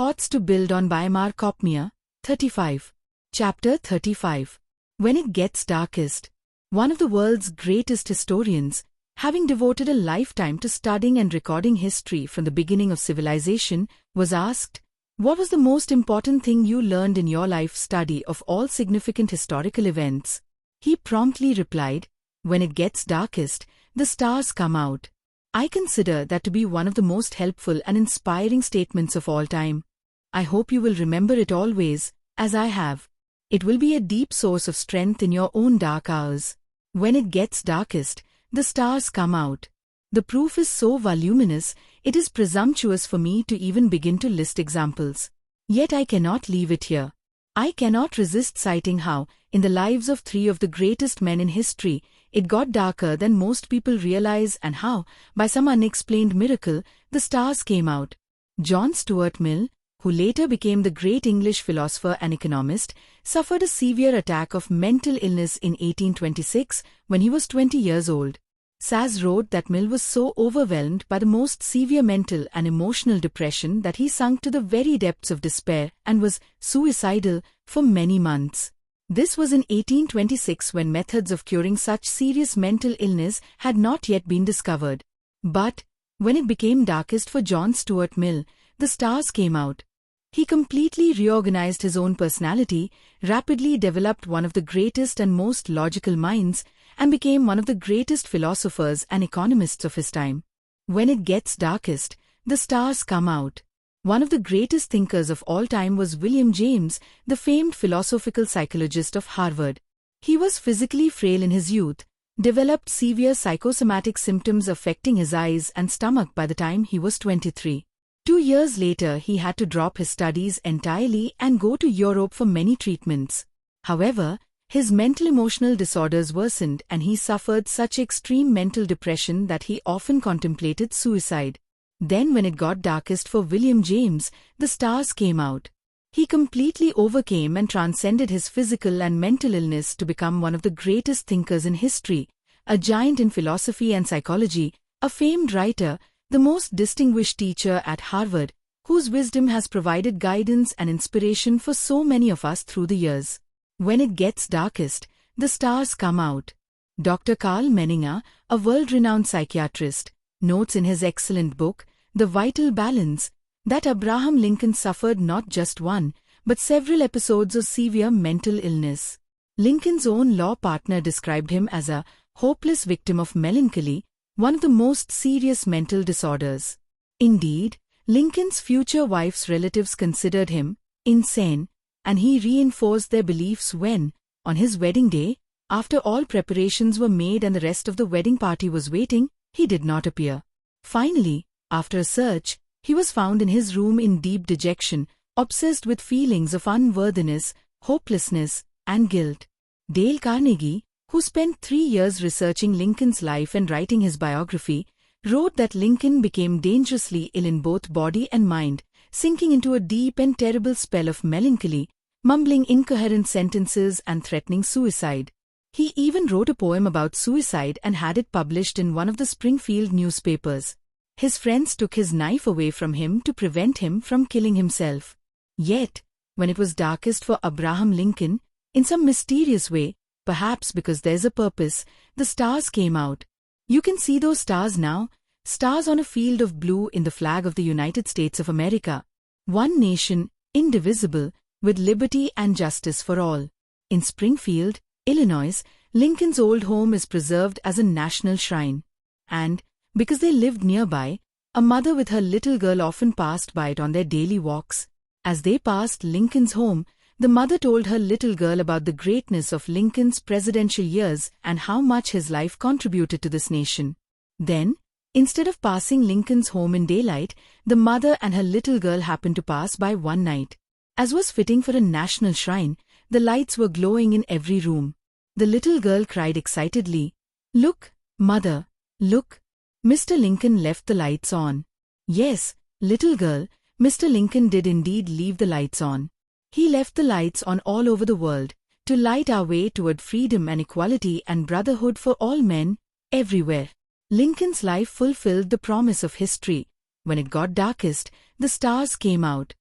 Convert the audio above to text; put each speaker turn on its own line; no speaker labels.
Thoughts to Build on by KOPMEYER, 35. Chapter 35. When It Gets Darkest. One of the world's greatest historians, having devoted a lifetime to studying and recording history from the beginning of civilization, was asked, "What was the most important thing you learned in your life study of all significant historical events?" He promptly replied, "When it gets darkest, the stars come out." I consider that to be one of the most helpful and inspiring statements of all time. I hope you will remember it always, as I have. It will be a deep source of strength in your own dark hours. When it gets darkest, the stars come out. The proof is so voluminous, it is presumptuous for me to even begin to list examples. Yet I cannot leave it here. I cannot resist citing how, in the lives of three of the greatest men in history, it got darker than most people realize, and how, by some unexplained miracle, the stars came out. John Stuart Mill, who later became the great English philosopher and economist, suffered a severe attack of mental illness in 1826 when he was 20 years old. Saz wrote that Mill was so overwhelmed by the most severe mental and emotional depression that he sunk to the very depths of despair and was suicidal for many months. This was in 1826 when methods of curing such serious mental illness had not yet been discovered. But, when it became darkest for John Stuart Mill, the stars came out. He completely reorganized his own personality, rapidly developed one of the greatest and most logical minds, and became one of the greatest philosophers and economists of his time. When it gets darkest, the stars come out. One of the greatest thinkers of all time was William James, the famed philosophical psychologist of Harvard. He was physically frail in his youth, developed severe psychosomatic symptoms affecting his eyes and stomach by the time he was 23. 2 years later, he had to drop his studies entirely and go to Europe for many treatments. However, his mental-emotional disorders worsened and he suffered such extreme mental depression that he often contemplated suicide. Then when it got darkest for William James, the stars came out. He completely overcame and transcended his physical and mental illness to become one of the greatest thinkers in history, a giant in philosophy and psychology, a famed writer, the most distinguished teacher at Harvard, whose wisdom has provided guidance and inspiration for so many of us through the years. When it gets darkest, the stars come out. Dr. Karl Menninger, a world-renowned psychiatrist, notes in his excellent book, The Vital Balance, that Abraham Lincoln suffered not just one, but several episodes of severe mental illness. Lincoln's own law partner described him as a hopeless victim of melancholy, one of the most serious mental disorders. Indeed, Lincoln's future wife's relatives considered him insane, and he reinforced their beliefs when, on his wedding day, after all preparations were made and the rest of the wedding party was waiting, he did not appear. Finally, after a search, he was found in his room in deep dejection, obsessed with feelings of unworthiness, hopelessness, and guilt. Dale Carnegie, who spent 3 years researching Lincoln's life and writing his biography, wrote that Lincoln became dangerously ill in both body and mind, sinking into a deep and terrible spell of melancholy, mumbling incoherent sentences and threatening suicide. He even wrote a poem about suicide and had it published in one of the Springfield newspapers. His friends took his knife away from him to prevent him from killing himself. Yet, when it was darkest for Abraham Lincoln, in some mysterious way, perhaps because there's a purpose, the stars came out. You can see those stars now, stars on a field of blue in the flag of the United States of America. One nation, indivisible, with liberty and justice for all. In Springfield, Illinois, Lincoln's old home is preserved as a national shrine. And, because they lived nearby, a mother with her little girl often passed by it on their daily walks. As they passed Lincoln's home, the mother told her little girl about the greatness of Lincoln's presidential years and how much his life contributed to this nation. Then, instead of passing Lincoln's home in daylight, the mother and her little girl happened to pass by one night. As was fitting for a national shrine, the lights were glowing in every room. The little girl cried excitedly, "Look, Mother, look! Mr. Lincoln left the lights on." Yes, little girl, Mr. Lincoln did indeed leave the lights on. He left the lights on all over the world, to light our way toward freedom and equality and brotherhood for all men, everywhere. Lincoln's life fulfilled the promise of history. When it got darkest, the stars came out.